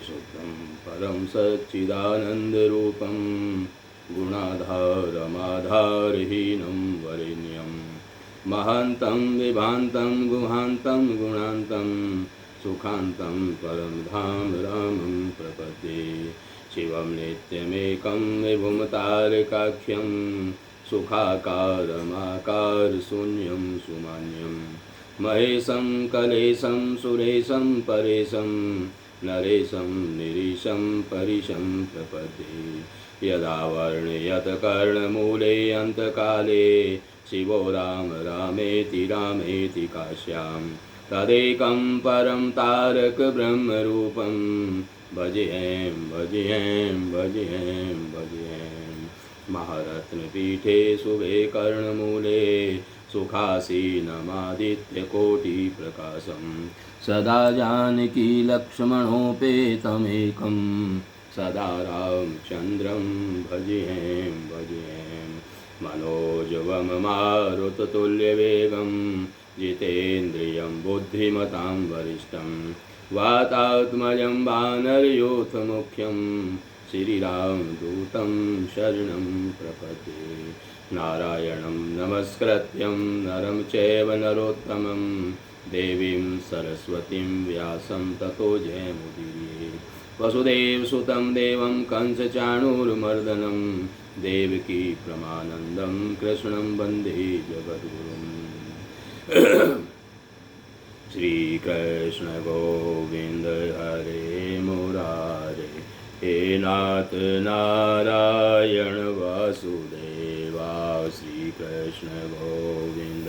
शुद्धं परं सच्चिदानन्दरूपं गुणाधारमाधारहीनं वरेण्यं महान्तं विभान्तं गुहान्तं गुणान्तं सुखान्तं परं धाम रामं प्रपद्ये शिवं नित्यमेकं विभुमतारकाख्यं सुखाकारमाकारशून्यं सुमान्यं महेशं कलेशं सुरेशं परेशं नरेशं निरीशं परिशं प्रपद्ये यदा वर्णयत कर्णमूले अन्तकाले शिवो राम रामेति रामेति काश्यां तदेकं परं तारक ब्रह्मरूपं भजेऽहं भजेऽहं भजेऽहं भजेऽहं महारत्नपीठे शुभे कर्णमूले सुखासीनमादित्यकोटिप्रकाशं सदा जानकी लक्ष्मणोपेतमेकं सदा रामचन्द्रं भजेऽहं भजेऽहं मनोजवं मारुततुल्यवेगं जितेन्द्रियं बुद्धिमतां वरिष्ठं वातात्मजं वानरयूथमुख्यं श्रीरामदूतं शरणं प्रपद्ये नारायणं नमस्कृत्यं नरं चैव नरोत्तमं देवीं सरस्वतीं व्यासं ततो जयमुदीरये वसुदेवसुतं देवं कंसचाणूरमर्दनं देवकी परमानन्दं कृष्णं वन्दे जगद्गुरुम् श्री कृष्ण गोविंद हरे मुरारे हे नाथ नारायण वासुदेवा श्री कृष्ण गोविंद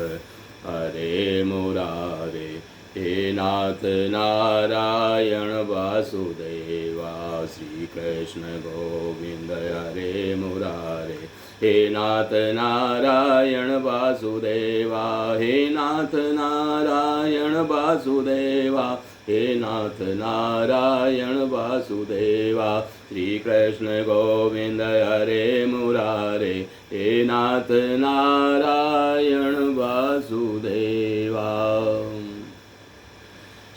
हरे मुरारे हे नाथ नारायण वासुदेवा श्री कृष्ण गोविंद हरे मुरारे हे नाथ नारायण वासुदेवा हे नाथ नारायण वासुदेवा हे नाथ नारायण वासुदेवा श्री कृष्ण गोविंद हरे मुरारे हे नाथ Narayan Vasudeva.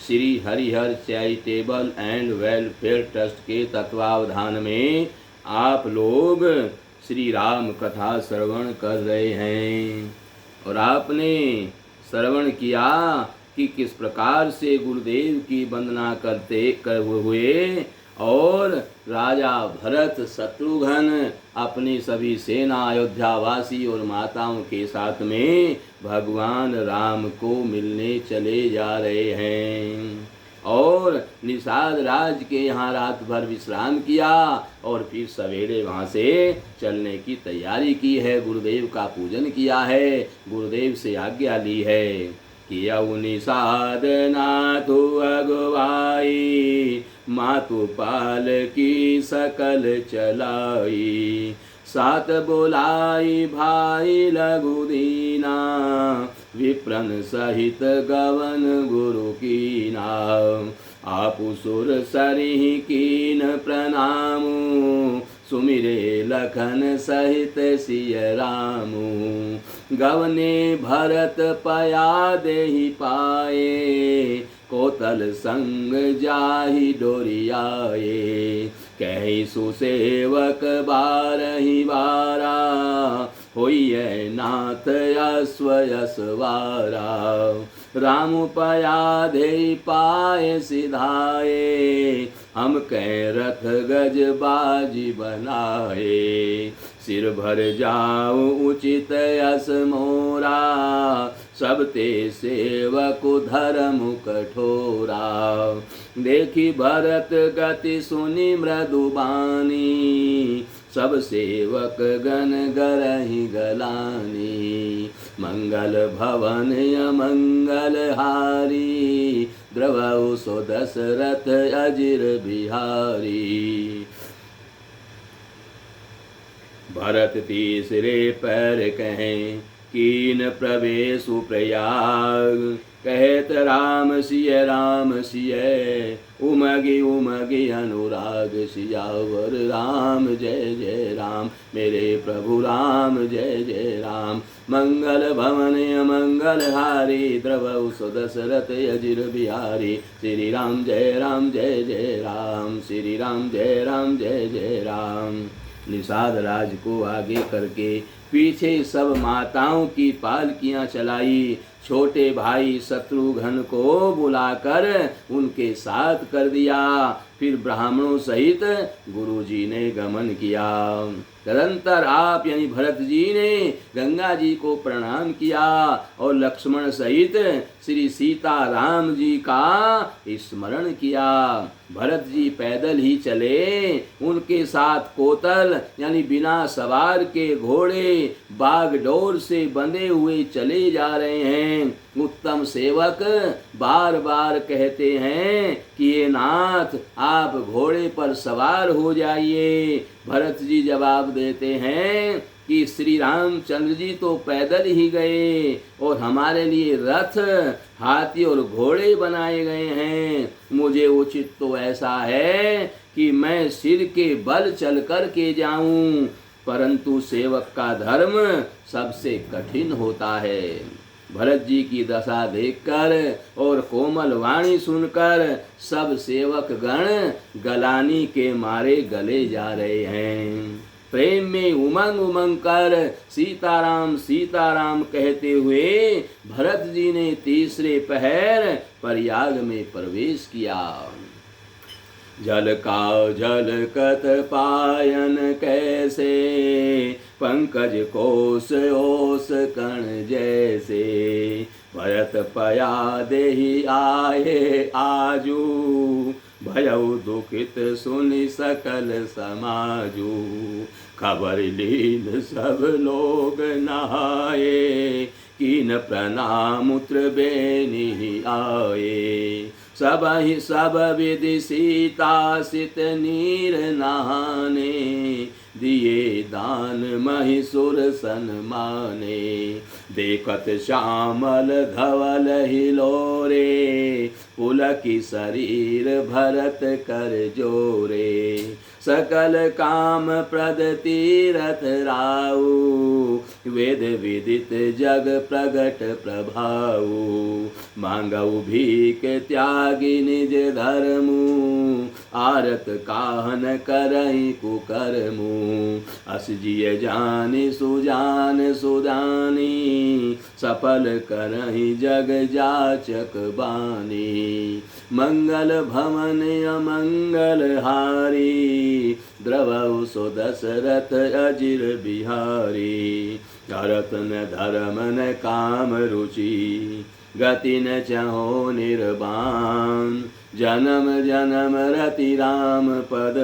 Shri Harihar charitable and welfare trust के तत्वावधान में आप लोग श्री राम कथा श्रवण कर रहे हैं और आपने श्रवण किया कि किस प्रकार से गुरुदेव की वंदना करते हुए और राजा भरत शत्रुघ्न अपनी सभी सेना अयोध्यावासी और माताओं के साथ में भगवान राम को मिलने चले जा रहे हैं और निषाद राज के यहाँ रात भर विश्राम किया और फिर सवेरे वहाँ से चलने की तैयारी की है। गुरुदेव का पूजन किया है, गुरुदेव से आज्ञा ली है कि निषाद नाथु अगवाई मातु पाल की सकल चलाई सात बोलाई भाई लघु दीना विप्रन सहित गवन गुरु की नाम आपु सुर सरिहि कीन प्रणामु सुमिरे लखन सहित सिय रामु गवने भरत पया देहि पाए कोतल संग जाहि डोरियाए कहि सुसेवक बारहि बारा होइए नाथ अश्व यशवारा राम पया दे पाए सिधाए हम कह रथ गज बाजी बनाए सिर भर जाओ उचित यस मोरा सब ते सेवक धर्म कठोरा देखी भरत गति सुनि मृदुबानी सब सेवक गण गरहि गलानी मंगल भवन अमंगल हारी द्रवौ सो दशरथ अजिर बिहारी भरत तीसरे पैर कहें कीन प्रवेशु प्रयाग। कहत राम सिय उमगे उमगे अनुराग। सियावर राम जय जय राम, मेरे प्रभु राम जय जय राम। मंगल भवन अमंगल हारी, द्रवहु सो दशरथ अजिर बिहारी। श्री राम जय राम, श्री राम जय जय राम। निषाद राज को आगे करके पीछे सब माताओं की पालकियां चलाई। छोटे भाई शत्रुघ्न को बुलाकर उनके साथ कर दिया। फिर ब्राह्मणों सहित गुरुजी ने गमन किया। तदंतर आप यानी भरत जी ने गंगा जी को प्रणाम किया और लक्ष्मण सहित श्री सीता राम जी का स्मरण किया। भरत जी पैदल ही चले, उनके साथ कोतल यानी बिना सवार के घोड़े बागडोर से बंधे हुए चले जा रहे हैं। उत्तम सेवक बार बार कहते हैं कि ये नाथ आप घोड़े पर सवार हो जाइए। भरत जी जवाब देते हैं कि श्री रामचंद्र जी तो पैदल ही गए और हमारे लिए रथ, हाथी और घोड़े बनाए गए हैं। मुझे उचित तो ऐसा है कि मैं सिर के बल चल कर के जाऊं, परंतु सेवक का धर्म सबसे कठिन होता है। भरत जी की दशा देखकर और कोमल वाणी सुनकर सब सेवक गण गलानी के मारे गले जा रहे हैं। प्रेम में उमंग उमंग कर सीताराम सीताराम कहते हुए भरत जी ने तीसरे पहर प्रयाग में प्रवेश किया। जल का झलकत पायन कैसे, पंकज कोस ओस कण जैसे। भरत पया देहि आए आजू, भयउ दुखित सुनि सकल समाजू। खबर लीन सब लोग नहाए, कीन प्रणाम उत्र बेनि आए। सब ही सब विधि सीता सित नीर नहाने, दिए दान महिषुर सन्माने। देखत श्यामल धवल हिलोरे, पुलकी शरीर भरत कर जोरे। सकल काम प्रद तीरथ राऊ, वेद विदित जग प्रगट प्रभाऊ। मांगऊ भीख त्यागी निज धर्मु, आरत काहन करहि कुकर्मु। अस जिय जानि सुजान सुदानी, सफल करहि जग जाचक बानी। मंगल भवन अमंगल हारी, द्रवहु सो दशरथ अजिर बिहारी। धरत न धर्म न काम रुचि, गति न चहो निर्बाण। जन्म जन्म रति राम पद,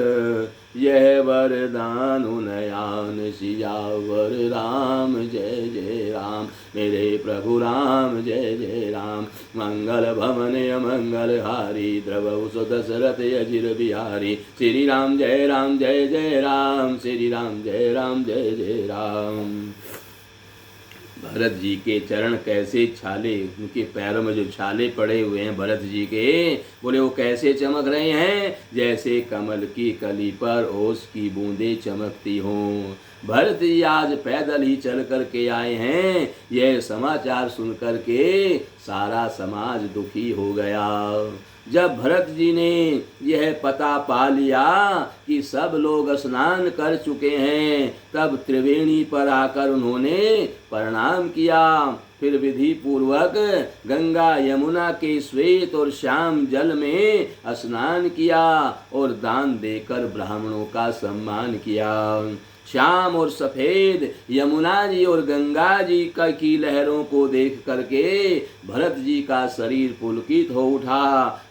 यह वरदान उनयान। सियावर राम जय जय राम, मेरे प्रभु राम जय जय राम। मंगल भवन अमंगल हारी, द्रवहु सो दशरथ अजिर बिहारी। श्री राम जय जय राम, श्री राम जय जय राम। भरत जी के चरण कैसे छाले, उनके पैरों में जो छाले पड़े हुए हैं भरत जी के, बोले वो कैसे चमक रहे हैं, जैसे कमल की कली पर ओस की बूंदें चमकती हों। भरत जी आज पैदल ही चल कर के आए हैं। यह समाचार सुन कर के सारा समाज दुखी हो गया। जब भरत जी ने यह पता पा लिया कि सब लोग स्नान कर चुके हैं, तब त्रिवेणी पर आकर उन्होंने प्रणाम किया। फिर विधि पूर्वक गंगा यमुना के श्वेत और श्याम जल में स्नान किया और दान देकर ब्राह्मणों का सम्मान किया। श्याम और सफेद यमुना जी और गंगा जी की लहरों को देख करके भरत जी का शरीर पुलकित हो उठा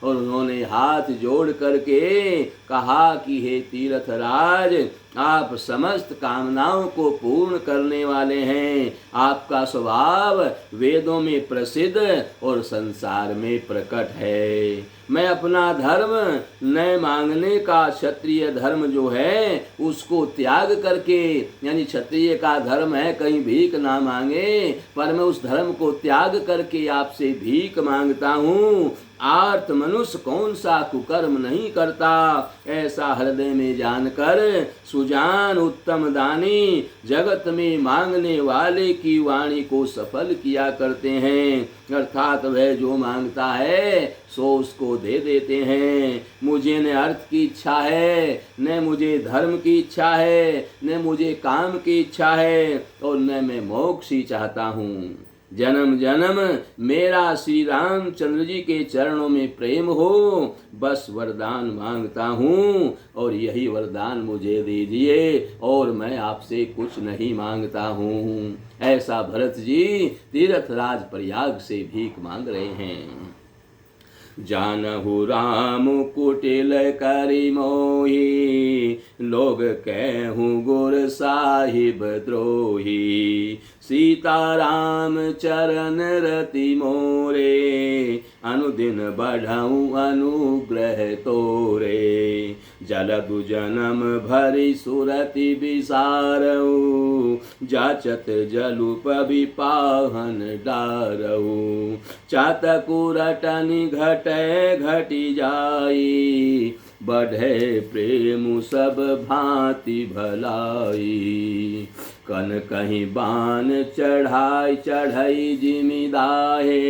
और उन्होंने हाथ जोड़ करके कहा कि हे तीर्थराज, आप समस्त कामनाओं को पूर्ण करने वाले हैं। आपका स्वभाव वेदों में प्रसिद्ध और संसार में प्रकट है। मैं अपना धर्म न मांगने का, क्षत्रिय धर्म जो है उसको त्याग करके, यानी क्षत्रिय का धर्म है कहीं भीख ना मांगे, पर मैं उस धर्म को त्याग करके आपसे भीख मांगता हूँ। आर्त मनुष्य कौन सा कुकर्म नहीं करता, ऐसा हृदय में जानकर सुजान उत्तम दानी जगत में मांगने वाले की वाणी को सफल किया करते हैं। अर्थात वह जो मांगता है सो उसको दे देते हैं। मुझे न अर्थ की इच्छा है, न मुझे धर्म की इच्छा है, न मुझे काम की इच्छा है, और न मैं मोक्ष ही चाहता हूँ। जन्म जन्म मेरा श्री रामचंद्र जी के चरणों में प्रेम हो, बस वरदान मांगता हूँ और यही वरदान मुझे दीजिए, और मैं आपसे कुछ नहीं मांगता हूँ। ऐसा भरत जी तीर्थराज प्रयाग से भीख मांग रहे हैं। जानहु राम कुटिल करि मोहि, लोग कहूँ गुर साहिब द्रोही। सीता राम चरण रति मोरे, अनुदिन बढ़ाऊँ अनुग्रह तोरे। जलदु जनम भरी सुरति विसारऊ, जाचत जलुप विपाहन डारऊ। चातकु रटनि घटे घटी जाई, बढ़े प्रेम सब भांति भलाई। कन कहीं बान चढ़ाई चढ़ई जिमिदाहे,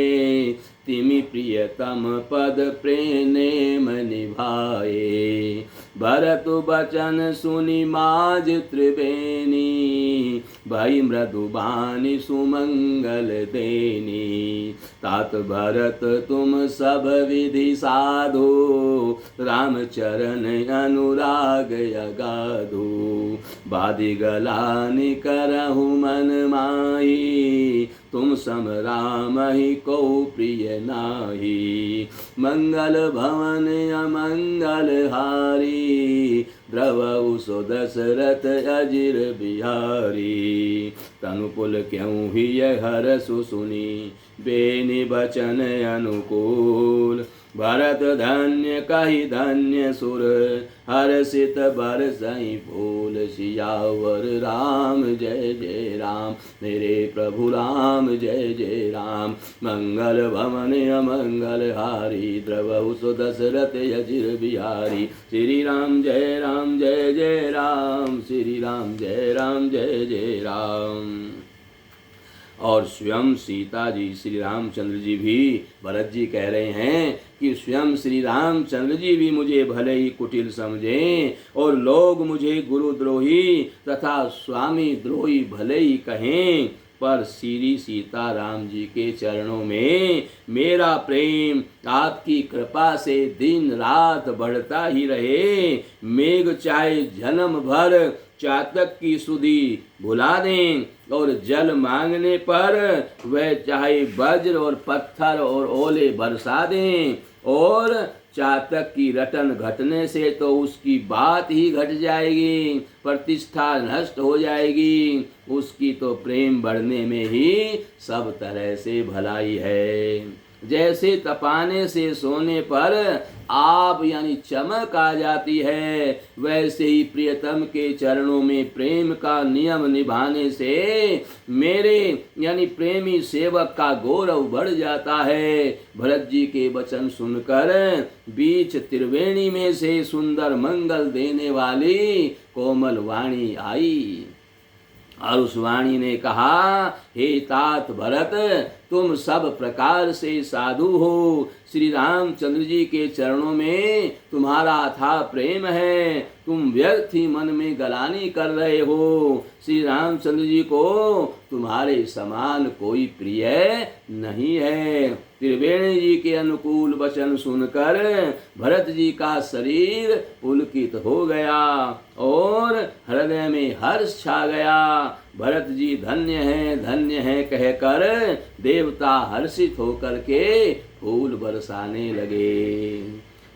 तिमि प्रियतम पद प्रेम निभाए। भरत बचन सुनि माज त्रिवेणी, भई मृदुबानी सुमंगल देनी। तात भरत तुम सब विधि साधो, राम चरण अनुराग अगाधो। बाधि गलानि करहु मन माही, तुम सम राम ही को प्रिय नाही। मंगल भवन अमंगल हारी, द्रवउ सो दशरथ अजिर बिहारी। तनुपुल क्यों ही हरसु सुनी, बेनि बचन अनुकूल। भरत धन्य कहि धन्य सुर, हर्षित बरसई फूल। सियावर राम जय जय राम, मेरे प्रभु राम जय जय राम। मंगल भवन अमंगल हारी, द्रवउ सो दशरथ अजिर बिहारी। श्री राम जय राम जय जय राम, श्री राम जय राम जय जय राम। और स्वयं सीता जी, श्री रामचंद्र जी भी, भरत जी कह रहे हैं कि स्वयं श्री रामचंद्र जी भी मुझे भले ही कुटिल समझें, और लोग मुझे गुरुद्रोही तथा स्वामी द्रोही भले ही कहें, पर श्री सीता राम जी के चरणों में मेरा प्रेम आपकी कृपा से दिन रात बढ़ता ही रहे। मेघ चाहे जन्म भर चातक की सुधि भुला दें, और जल मांगने पर वह चाहे वज्र और पत्थर और ओले बरसा दें, और चातक की रटन घटने से तो उसकी बात ही घट जाएगी, प्रतिष्ठा नष्ट हो जाएगी। उसकी तो प्रेम बढ़ने में ही सब तरह से भलाई है। जैसे तपाने से सोने पर आब यानी चमक आ जाती है, वैसे ही प्रियतम के चरणों में प्रेम का नियम निभाने से मेरे यानी प्रेमी सेवक का गौरव बढ़ जाता है। भरत जी के वचन सुनकर बीच त्रिवेणी में से सुंदर मंगल देने वाली कोमल वाणी आई, और उस वाणी ने कहा, हे तात भरत, तुम सब प्रकार से साधु हो। श्री रामचंद्र जी के चरणों में तुम्हारा अथाह प्रेम है, तुम व्यर्थ ही मन में गलानी कर रहे हो। श्री रामचंद्र जी को तुम्हारे समान कोई प्रिय नहीं है। त्रिवेणी जी के अनुकूल वचन सुनकर भरत जी का शरीर पुलकित हो गया और हृदय में हर्ष छा गया। भरत जी धन्य है कहकर देवता हर्षित होकर के फूल बरसाने लगे।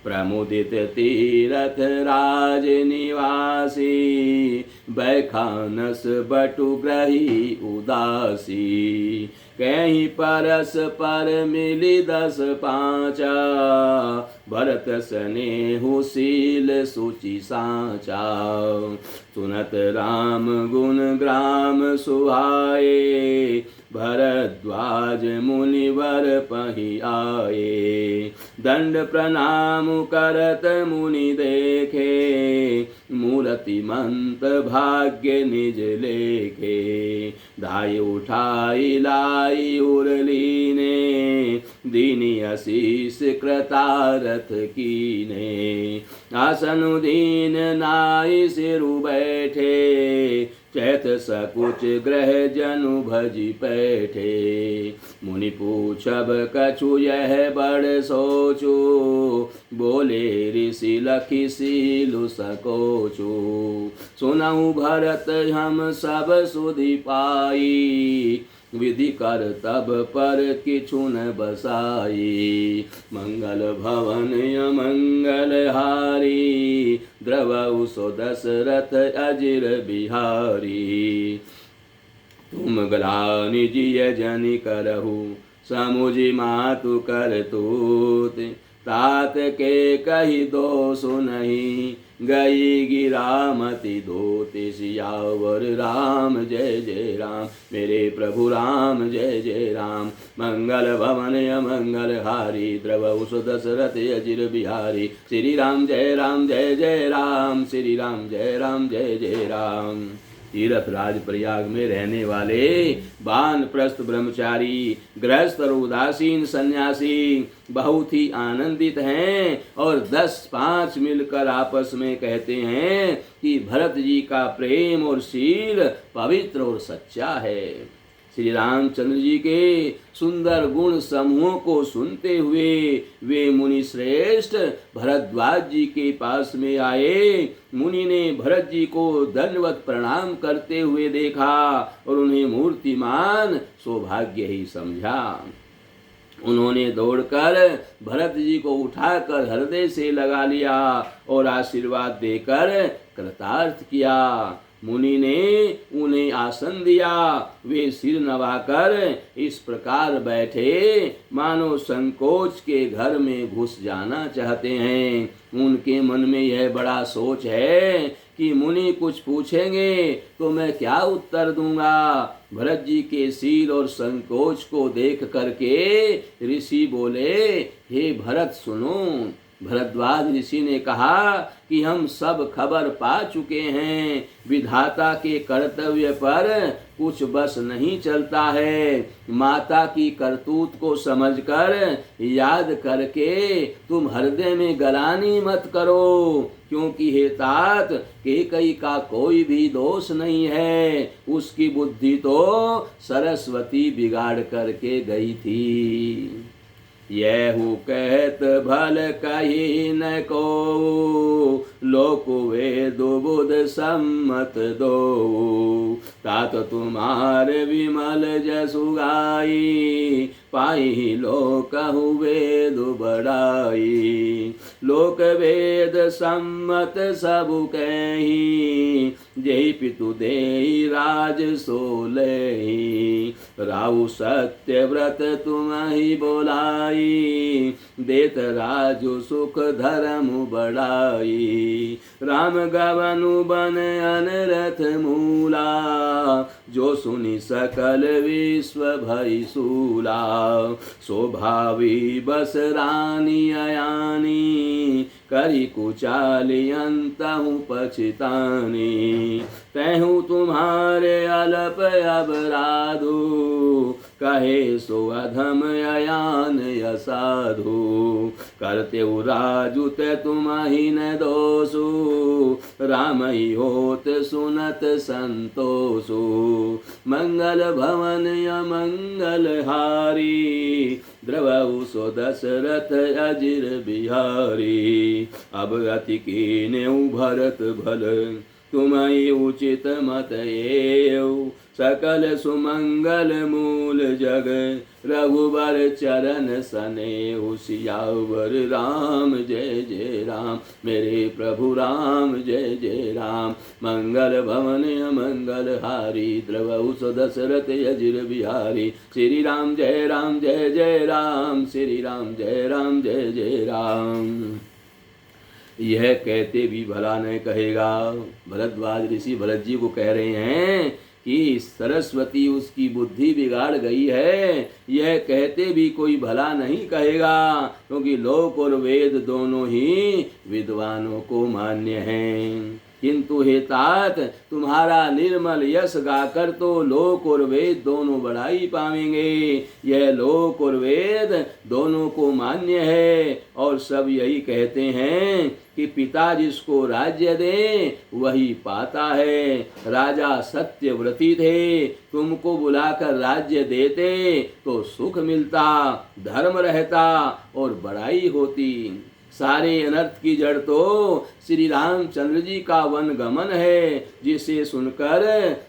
प्रमुदित तीरथ राज निवासी, बैखानस बटु ग्रही उदासी। कहीं परस पर मिली 10 पाँचा, भरत स्नेहु शील सुचि साचा। सुनत राम गुण ग्राम सुहाए, भरद्वाज मुनिवर पहि आए। दंड प्रणाम करत मुनि देखे, मूर्ति मंत भाग्य निज लेखे। दाई उठाई लाई उरलीने, दीनी आशीष कृतारथ कीने। आसन दीन नाई सिरु बैठे, चैत सकुच ग्रह जनु भजी पैठे। मुनि पूछब कछु यह बड़ सोचू, बोले ऋषि लखी सीलु सकोचू। सुनऊ भरत हम सब सुधि पाई, विधि कर तब पर किछु न बसाई। मंगल भवन अमंगल हारी, द्रवउ सो दशरथ अजिर बिहारी। तुम ग्लानि जिय जनि करहु, समुझि मातु करतूत। तात के कही दोषु नहीं, गई गिरामति दोति। सियावर राम जय जय राम, मेरे प्रभु राम जय जय राम। मंगल भवन अमंगल हारी, द्रवउ सो दशरथ अजिर बिहारी। श्री राम जय जय राम, श्री राम जय जय राम। तीर्थ राज प्रयाग में रहने वाले वानप्रस्थ ब्रह्मचारी, गृहस्थ और उदासीन सन्यासी बहुत ही आनंदित हैं और 10-5 मिलकर आपस में कहते हैं कि भरत जी का प्रेम और शील पवित्र और सच्चा है। श्री रामचंद्र जी के सुंदर गुण समूहों को सुनते हुए वे मुनि श्रेष्ठ भरद्वाज जी के पास में आए। मुनि ने भरत जी को दंडवत प्रणाम करते हुए देखा और उन्हें मूर्तिमान सौभाग्य ही समझा। उन्होंने दौड़कर भरत जी को उठाकर हृदय से लगा लिया और आशीर्वाद देकर कृतार्थ किया। मुनि ने उन्हें आसन दिया, वे सिर नवाकर इस प्रकार बैठे मानो संकोच के घर में घुस जाना चाहते हैं। उनके मन में यह बड़ा सोच है कि मुनि कुछ पूछेंगे तो मैं क्या उत्तर दूंगा। भरत जी के शील और संकोच को देख करके ऋषि बोले, हे भरत सुनो। भरद्वाज ऋषि ने कहा कि हम सब खबर पा चुके हैं, विधाता के कर्तव्य पर कुछ बस नहीं चलता है। माता की करतूत को समझकर याद करके तुम हृदय में गलानी मत करो, क्योंकि हे तात कैकेयी का कोई भी दोष नहीं है, उसकी बुद्धि तो सरस्वती बिगाड़ करके गई थी। यहु कहत भल कही न को, लोक वेद बुध सम्मत दो। तात तुम्हार विमल जसु गाई, पाई लोकहु वेद बड़ाई। लोक वेद सम्मत सबु कही, जय पितु देहि राज सोलहि। राहु सत्य व्रत तुम्हि बोलाई, देत राजु सुख धर्म बढ़ाई। राम गवनु बन अनरथ मूला, जो सुनि सकल विश्व भई सूला। स्वभावी बस रानी अयानी, करी कुचाली अंतहु पछतानी। तहु तुम्हारे अल्प अपराधु, कहे सो अधम अयान असाधु। करते राजु ते तुम्हि न दोषु, राम ही होत सुनत संतोषु। मंगल भवन अमंगल हारी, द्रवउ सो दशरथ अजिर बिहारी। अब अति कीन्यु भरत भल, तुम ही उचित मत एव, सकल सुमंगल मूल जग, रघुबर चरण सनेहु सियावर राम। जय जय राम मेरे प्रभु राम, जय जय राम। मंगल भवन अमंगल हारी, द्रवहु सो दशरथ अजिर बिहारी। श्री राम जय राम जय जय राम, श्री राम जय राम जय जय राम। यह कहते भी भला नहीं कहेगा। भरद्वाज ऋषि भरत जी को कह रहे हैं कि सरस्वती उसकी बुद्धि बिगाड़ गई है, यह कहते भी कोई भला नहीं कहेगा, क्योंकि लोक और वेद दोनों ही विद्वानों को मान्य हैं। किंतु हे तात, तुम्हारा निर्मल यश गाकर तो लोक और वेद दोनों बढ़ाई पावेंगे। यह लोक और वेद दोनों को मान्य है, और सब यही कहते हैं कि पिता जिसको राज्य दे वही पाता है। राजा सत्यव्रती थे, तुमको बुलाकर राज्य देते तो सुख मिलता, धर्म रहता और बड़ाई होती। सारे अनर्थ की जड़ तो श्री रामचंद्र जी का वन गमन है, जिसे सुनकर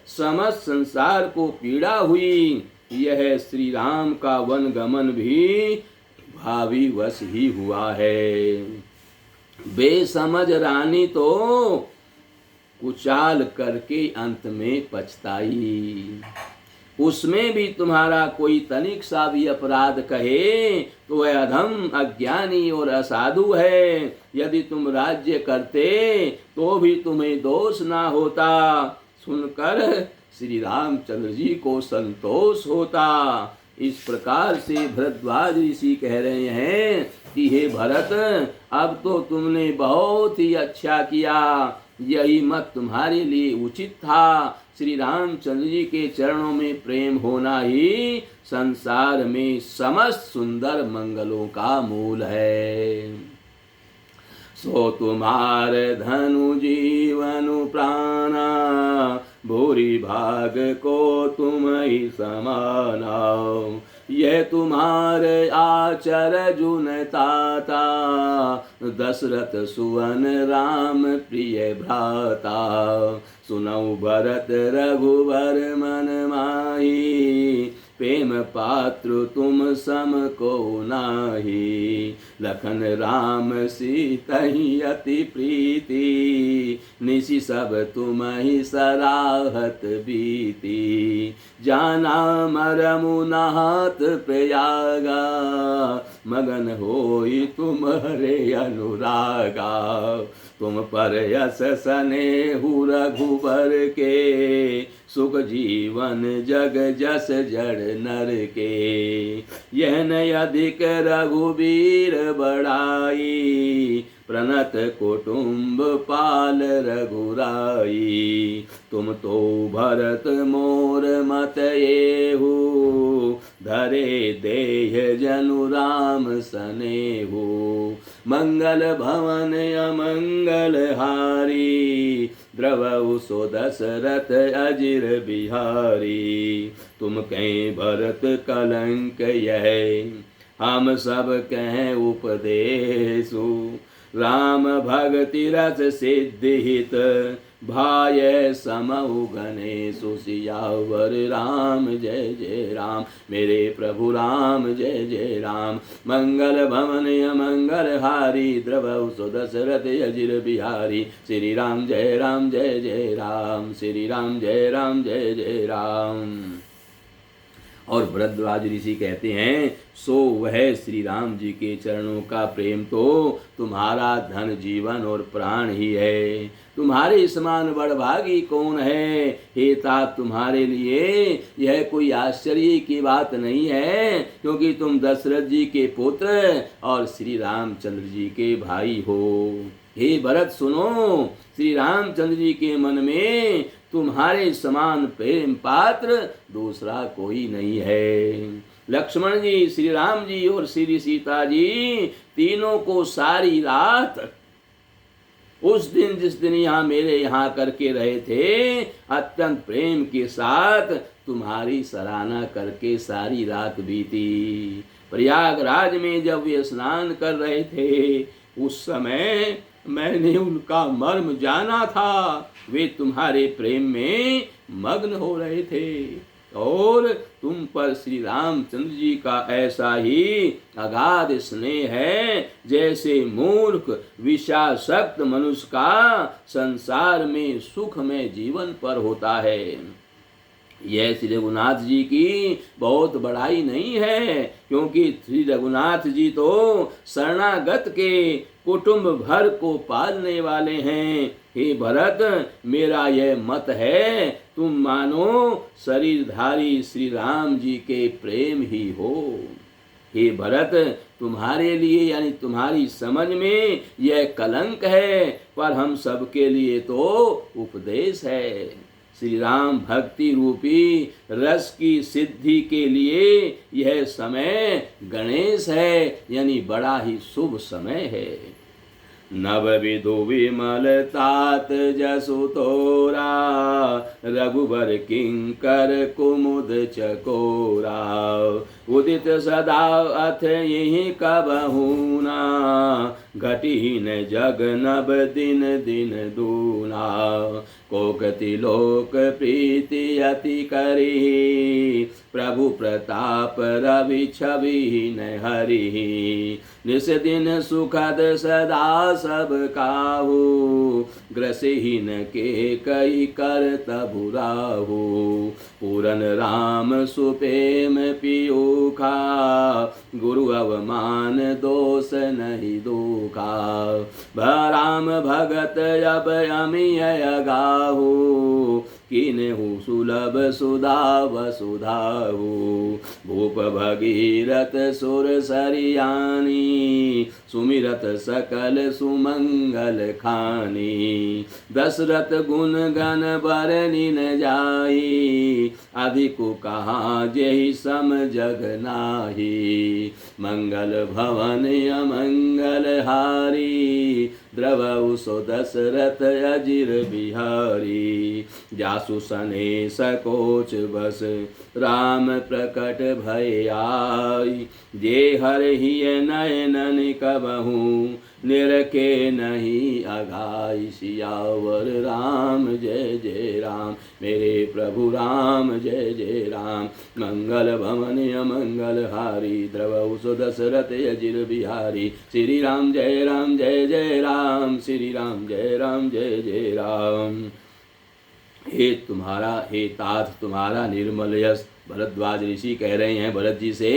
समस्त संसार को पीड़ा हुई। यह श्री राम का वन गमन भी भावी वश ही हुआ है। बेसमझ रानी तो कुचाल करके अंत में पछताई। उसमें भी तुम्हारा कोई तनिक सा भी अपराध कहे तो वह अधम, अज्ञानी और असाधु है। यदि तुम राज्य करते तो भी तुम्हें दोष ना होता। सुनकर श्री रामचंद्र जी को संतोष होता। इस प्रकार से भरद्वाज ऋषि कह रहे हैं कि हे भरत, अब तो तुमने बहुत ही अच्छा किया। यही मत तुम्हारे लिए उचित था। श्री रामचंद्र जी के चरणों में प्रेम होना ही संसार में समस्त सुंदर मंगलों का मूल है। सो तुम्हार धनु जीवनु प्राणा, भूरि भाग को तुम ही समाना। यह तुम्हारे आचर जुन ताता, दशरथ सुवन राम प्रिय भ्राता। सुनौ भरत रघुवर मन माही, प्रेम पात्र तुम सम को नाही। लखन राम सीतहि अति प्रीति, निशि सब तुम ही सराहत बीती। जाना मरमु नाहत प्रयागा, मगन होई तुम्हारे अनुरागा। तुम पर यश सनेहु रघुबर के, सुख जीवन जग जस जड़ नर के। यह न अधिक रघुबीर बड़ाई, प्रणत कुटुंब पाल रघुराई। तुम तो भरत मोर मत एहु, धरे देह जनु राम सनेहु। मंगल भवन अमंगल हारी, द्रवहु सो दशरथ अजिर बिहारी। तुम कहें भरत कलंक यह, हम सब कहें उपदेशु। राम भक्ति रस सिद्धि हित, भाय समहु गणेशु। सियावर राम जय जय राम मेरे प्रभु राम, जय जय राम। मंगल भवन अमंगल हारी, द्रवहु सो दशरथ अजिर बिहारी। श्री राम जय राम जय जय राम, श्री राम जय राम जय जय राम। और भरद्वाज ऋषि कहते हैं, सो वह श्री राम जी के चरणों का प्रेम तो तुम्हारा धन जीवन और प्राण ही है। तुम्हारे समान बड़भागी कौन है। हे तात, तुम्हारे लिए यह कोई आश्चर्य की बात नहीं है, क्योंकि तुम दशरथ जी के पुत्र और श्री रामचंद्र जी के भाई हो। हे भरत सुनो, श्री रामचंद्र जी के मन में तुम्हारे समान प्रेम पात्र दूसरा कोई नहीं है। लक्ष्मण जी, श्री राम जी और श्री सीता जी तीनों को सारी रात उस दिन जिस दिन यहाँ मेरे यहाँ करके रहे थे, अत्यंत प्रेम के साथ तुम्हारी सराहना करके सारी रात बीती। प्रयागराज में जब वे स्नान कर रहे थे, उस समय मैंने उनका मर्म जाना था। वे तुम्हारे प्रेम में मग्न हो रहे थे और तुम पर श्री रामचंद्र जी का ऐसा ही अगाध स्नेह है जैसे मूर्ख विषासक्त मनुष्य का संसार में सुखमय जीवन पर होता है। यह श्री रघुनाथ जी की बहुत बड़ाई नहीं है, क्योंकि श्री रघुनाथ जी तो शरणागत के कुटुंब भर को पालने वाले हैं। हे भरत, मेरा यह मत है, तुम मानो शरीरधारी श्री राम जी के प्रेम ही हो। हे भरत, तुम्हारे लिए यानी तुम्हारी समझ में यह कलंक है, पर हम सबके लिए तो उपदेश है। श्री राम भक्ति रूपी रस की सिद्धि के लिए यह समय गणेश है, यानी बड़ा ही शुभ समय है। नव विधु विमल तात जसु तोरा, रघुबर किंकर कुमुद चकोरा। उदित सदा अथ यही कबहूना, घटी न जग नभ दिन दिन दूना। कोकति लोक प्रीति अति करी, प्रभु प्रताप रवि छवि न हरि। निस दिन सुखद सदा सब काहू, ग्रसहीन के कई कर तबु राहु। पूरन राम सुपेम पियूखा, गुरु अवमान दोष नहीं दुखा। राम भगत अब अमिय गाहू, किन्हु सुलभ सुधा वसुधाहु। भूप भगीरथ सुर सरियानी, सुमिरत सकल सुमंगल खानी। दशरथ गुण गण बरनि न जाई, अधिकु कहा जेहि सम जग नाही। मंगल भवन अमंगल हारी, द्रवउ सो दशरथ अजिर बिहारी। जासु सने सकोच बस, राम प्रकट भय आई। जे हर ही नयनन कबहू, निरखे नहीं अघाई। सियावर राम जय जय राम, मेरे प्रभु राम जय जय राम। मंगल भवन अमंगल हारी, द्रवउ सो दशरथ अजिर बिहारी। श्री राम जय जय राम, श्री राम जय जय राम। हे तात तुम्हारा निर्मल यश। भरद्वाज ऋषि कह रहे हैं भरत जी से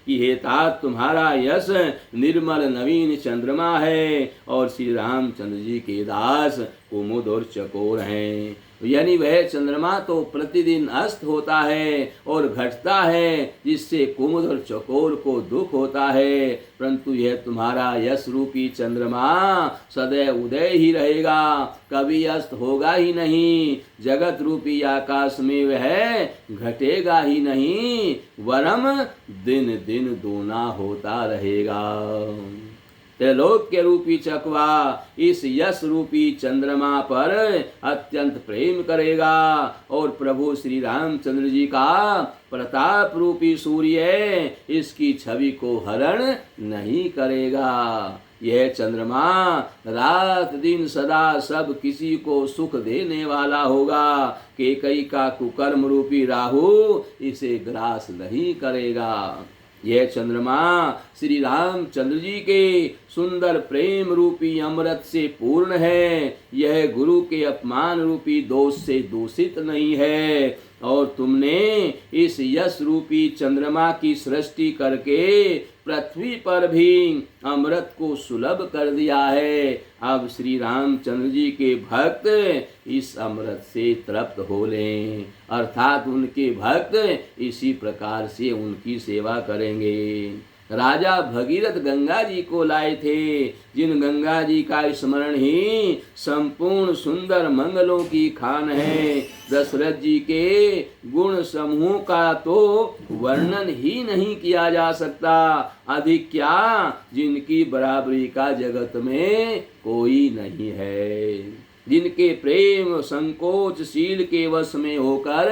कि हे तात, तुम्हारा यश निर्मल नवीन चंद्रमा है और श्री रामचंद्र जी के दास कुमुद और चकोर हैं। यानी वह चंद्रमा तो प्रतिदिन अस्त होता है और घटता है, जिससे कुमुद और चकोर को दुख होता है, परंतु यह तुम्हारा यश रूपी चंद्रमा सदैव उदय ही रहेगा, कभी अस्त होगा ही नहीं। जगत रूपी आकाश में वह घटेगा ही नहीं, वरम दिन दिन दूना होता रहेगा। त्रैलोक्य रूपी चकवा इस यश रूपी चंद्रमा पर अत्यंत प्रेम करेगा और प्रभु श्री रामचंद्र जी का प्रताप रूपी सूर्य इसकी छवि को हरण नहीं करेगा। यह चंद्रमा रात दिन सदा सब किसी को सुख देने वाला होगा। केकई का कुकर्म रूपी राहु इसे ग्रास नहीं करेगा। यह चंद्रमा श्री रामचंद्र जी के सुंदर प्रेम रूपी अमृत से पूर्ण है। यह गुरु के अपमान रूपी दोष से दूषित नहीं है और तुमने इस यश रूपी चंद्रमा की सृष्टि करके पृथ्वी पर भी अमृत को सुलभ कर दिया है। अब श्री रामचंद्र जी के भक्त इस अमृत से तृप्त हो लें, अर्थात उनके भक्त इसी प्रकार से उनकी सेवा करेंगे। राजा भगीरथ गंगा जी को लाए थे, जिन गंगा जी का स्मरण ही संपूर्ण सुंदर मंगलों की खान है। दशरथ जी के गुण समूह का तो वर्णन ही नहीं किया जा सकता, अधिक क्या जिनकी बराबरी का जगत में कोई नहीं है। जिनके प्रेम संकोचशील के वश में होकर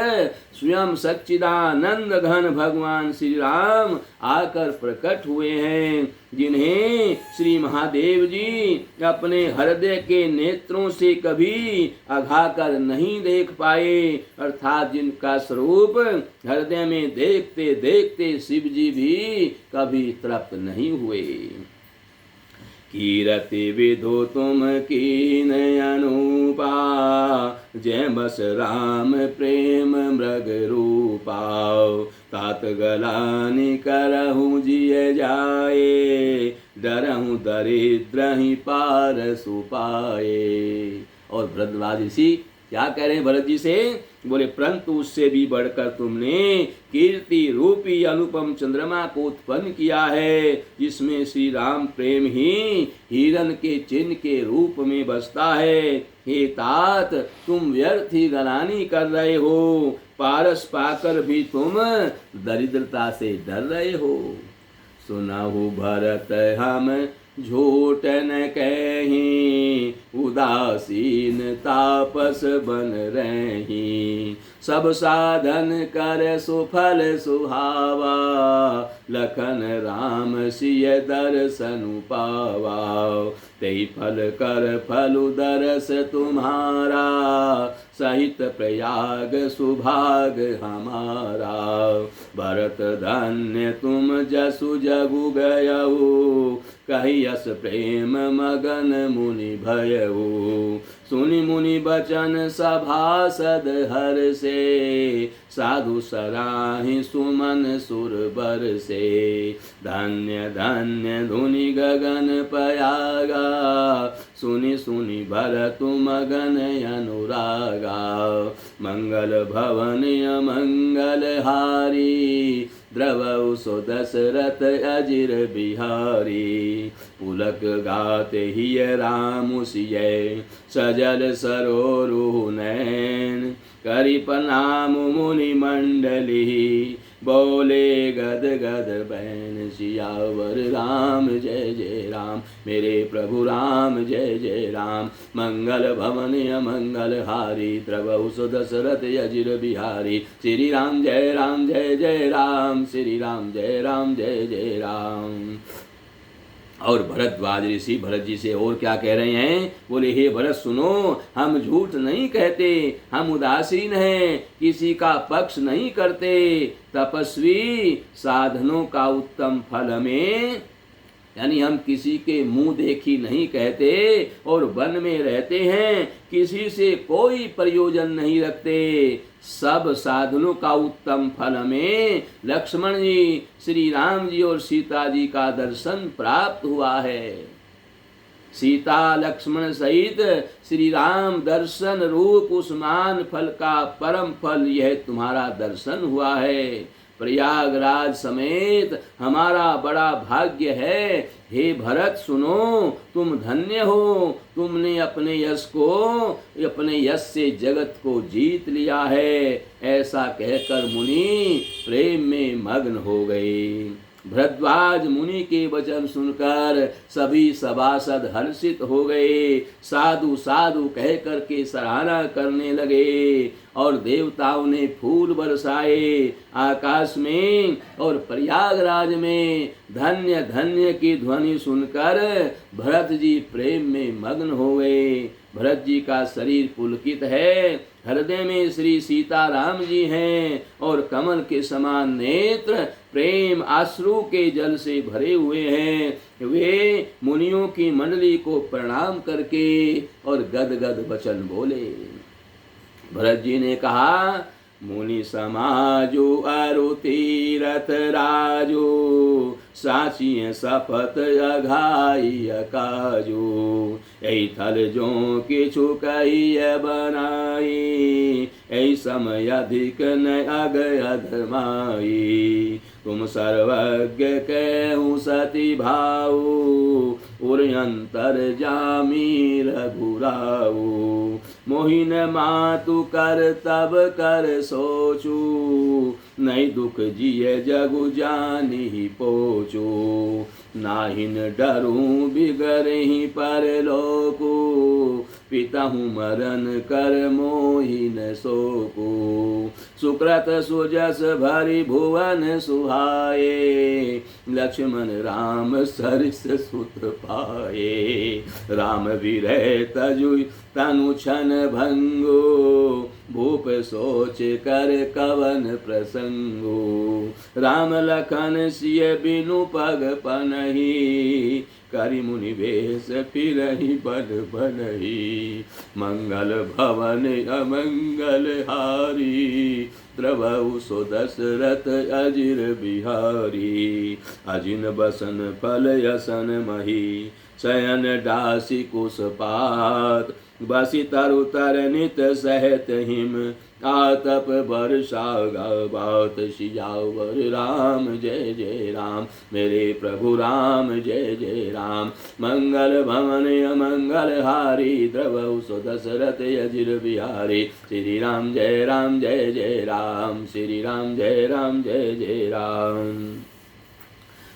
स्वयं सच्चिदानंद घन भगवान श्री राम आकर प्रकट हुए हैं, जिन्हें श्री महादेव जी अपने हृदय के नेत्रों से कभी अघाकर नहीं देख पाए, अर्थात जिनका स्वरूप हृदय में देखते देखते शिव जी भी कभी तृप्त नहीं हुए। कीरति विधु तुम कीन अनुपा, जय बस राम प्रेम मृग रूपा, तात गलानि करहु जिय जाए, डरहु दरिद्र ही पार सुपाए। और भरद्वाज ऋषि क्या कह रहे हैं भरत जी से? बोले परंतु उससे भी बढ़कर तुमने कीर्ति रूपी अनुपम चंद्रमा को उत्पन्न किया है, जिसमें श्री राम प्रेम ही हिरण के चिन्ह के रूप में बसता है। हे तात, तुम व्यर्थ ही गलानी कर रहे हो, पारस पाकर भी तुम दरिद्रता से डर रहे हो। सुनहु भरत हम झूठ न कहीं, उदासीन तापस बन रही, सब साधन कर सुफल सुहावा, लखन राम सिय दर्शन पावा, तेई फल कर फलु दरस तुम्हारा, सहित प्रयाग सुभाग हमारा। भरत धन्य तुम जसु जगु गयऊ, कहियस प्रेम मगन मुनि भयऊ, सुनि मुनि बचन सभासद हर से, साधु सराहि सुमन सुर बर से। धन्य धन्य धुनि गगन पयागा, सुनि सुनि भरतु मगन अनुरागा, मंगल भवन अमंगल हारी, द्रवौ सो दशरथ अजिर बिहारी। पुलक गाते ही राम सिय, सजल सरोरु नैन, करि प्रणाम मुनि मंडली, बोले गद गद बैन सियावर राम जय जय राम, मेरे प्रभु राम जय जय राम। मंगल भवन अमंगल हारी, द्रवौ सो दशरथ अजिर बिहारी। श्री राम जय जय राम, श्री राम जय जय राम। और भरद्वाज ऋषि भरत जी से और क्या कह रहे हैं? बोले हे भरत सुनो, हम झूठ नहीं कहते, हम उदासीन हैं, किसी का पक्ष नहीं करते। तपस्वी साधनों का उत्तम फल में, यानी हम किसी के मुंह देखी नहीं कहते, और वन में रहते हैं, किसी से कोई प्रयोजन नहीं रखते। सब साधनों का उत्तम फल में लक्ष्मण जी, श्री राम जी और सीता जी का दर्शन प्राप्त हुआ है। सीता लक्ष्मण सहित श्री राम दर्शन रूप उस मान फल का परम फल यह तुम्हारा दर्शन हुआ है। प्रयागराज समेत हमारा बड़ा भाग्य है। हे भरत सुनो, तुम धन्य हो, तुमने अपने यश से जगत को जीत लिया है। ऐसा कहकर मुनि प्रेम में मग्न हो गए। भरद्वाज मुनि के वचन सुनकर सभी सभासद हर्षित हो गए। साधु साधु कह कर के सराहना करने लगे, और देवताओं ने फूल बरसाए आकाश में, और प्रयागराज में धन्य धन्य की ध्वनि सुनकर भरत जी प्रेम में मग्न हो गए। भरत जी का शरीर पुलकित है, हृदय में श्री सीताराम जी हैं, और कमल के समान नेत्र प्रेम आश्रु के जल से भरे हुए हैं। वे मुनियों की मंडली को प्रणाम करके और गदगद वचन बोले। भरत जी ने कहा, मुनि समाजो अरु तीरथ राजो, साचिय सपत अघाई काजो, ऐ थल जो किछु कहिय बनाई, ऐ समय अधिक न अग अधमाई। तुम सर्वज्ञ कहूँ सती भाऊ, उर्यंतर जामी रघुराऊ। मोहिन मातु कर तब कर सोचू, नहीं दुख जिय जगु जानी पोचू। नाहिन डरूं बिगरहि परलोकु, पिता हूँ मरण कर मोहि न सोकू। सुकृत सुजस भरि भुवन सुहाए, लक्ष्मण राम सरिस सुत पाए। राम विरह तजु तनु छन भंगो, भूप सोच कर कवन प्रसंगो। राम लखन सिय बिनु पग पनहि, करि मुनि वेश फिरहि बन बनहि। मंगल भवन अमंगल हारी, द्रवहु सो दशरथ अजिर बिहारी। अजिन बसन फल यसन मही, शयन डासी कुशपात। बसी तरु तर नित सहत हिम, आतप वर्षा बात। सियावर राम जय जय राम, मेरे प्रभु राम जय जय राम। मंगल भवन अमंगल हारी, द्रवहु सो दशरथ अजिर बिहारी। श्री राम जय जय राम, श्री राम जय जय राम।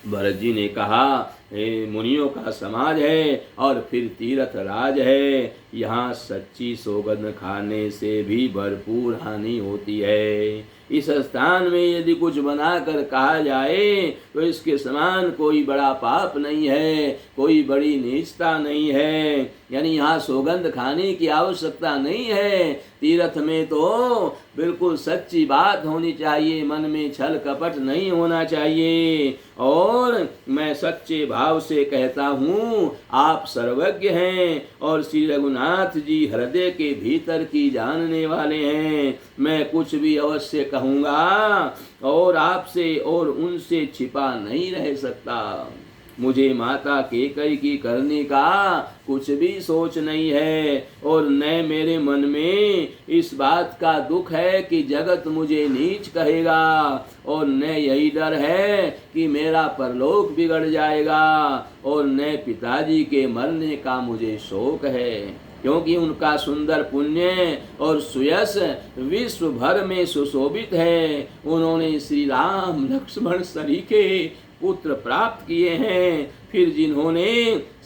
भरत जी ने कहा, मुनियों का समाज है और फिर तीर्थ राज है, यहाँ सच्ची सौगंध खाने से भी भरपूर हानि होती है। इस स्थान में यदि कुछ बनाकर कहा जाए तो इसके समान कोई बड़ा पाप नहीं है, कोई बड़ी नीचता नहीं है। यानी यहाँ सौगंध खाने की आवश्यकता नहीं है। तीर्थ में तो बिल्कुल सच्ची बात होनी चाहिए, मन में छल कपट नहीं होना चाहिए। और मैं सच्चे भाव से कहता हूँ, आप सर्वज्ञ हैं और श्री रघुनाथ जी हृदय के भीतर की जानने वाले हैं। मैं कुछ भी अवश्य कहूँगा और आपसे और उनसे छिपा नहीं रह सकता। मुझे माता केकई की करने का कुछ भी सोच नहीं है और न मेरे मन में इस बात का दुख है कि जगत मुझे नीच कहेगा, और न यही डर है कि मेरा परलोक बिगड़ जाएगा, और न पिताजी के मरने का मुझे शोक है, क्योंकि उनका सुंदर पुण्य और सुयश विश्व भर में सुशोभित है। उन्होंने श्री राम लक्ष्मण सरीखे पुत्र प्राप्त किए हैं, फिर जिन्होंने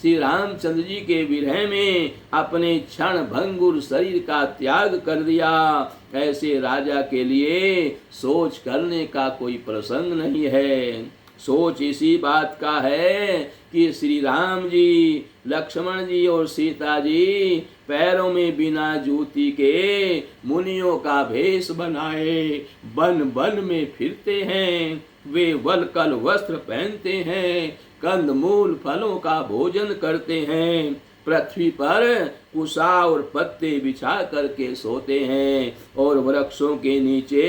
श्री रामचंद्र जी के विरह में अपने क्षण भंगुर शरीर का त्याग कर दिया, ऐसे राजा के लिए सोच करने का कोई प्रसंग नहीं है। सोच इसी बात का है कि श्री राम जी, लक्ष्मण जी और सीता जी पैरों में बिना जूती के मुनियों का भेष बनाए वन वन में फिरते हैं। वे वलकल वस्त्र पहनते हैं, कंद मूल फलों का भोजन करते हैं, पृथ्वी पर कुशा और पत्ते बिछा करके सोते हैं और वृक्षों के नीचे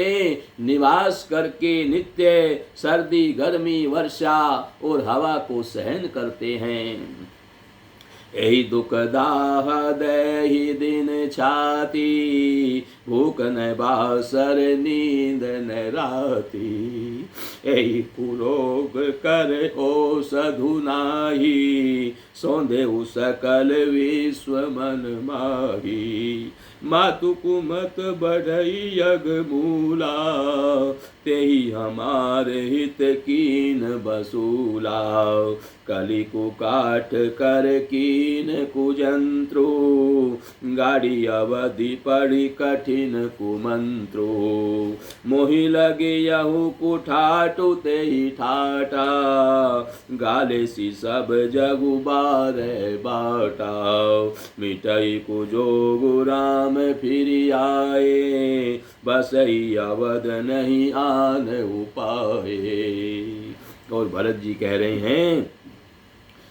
निवास करके नित्य सर्दी गर्मी वर्षा और हवा को सहन करते हैं। यही दुख दाह दही दिन छाती, भूख न बासर नींद न राती। यही कुरोग कर ओ सधु नाही, सौंधे सकल विश्व मन माही। मातु कुमत बढ़ई यग मूला, तेहि हमार हित कीन बसूला। कली को काट कर कीन कुजंत्रो, गाड़ी अवधि पड़ी कठिन कुमंत्रो। मोहि लगे यहु कुठाटु तेहि ठाटा, गाले सी सब जगु बारे बाटा। मिटई को जोगु राम फिर आए, बसई अवध नहीं आन उपाए। और भरत जी कह रहे हैं,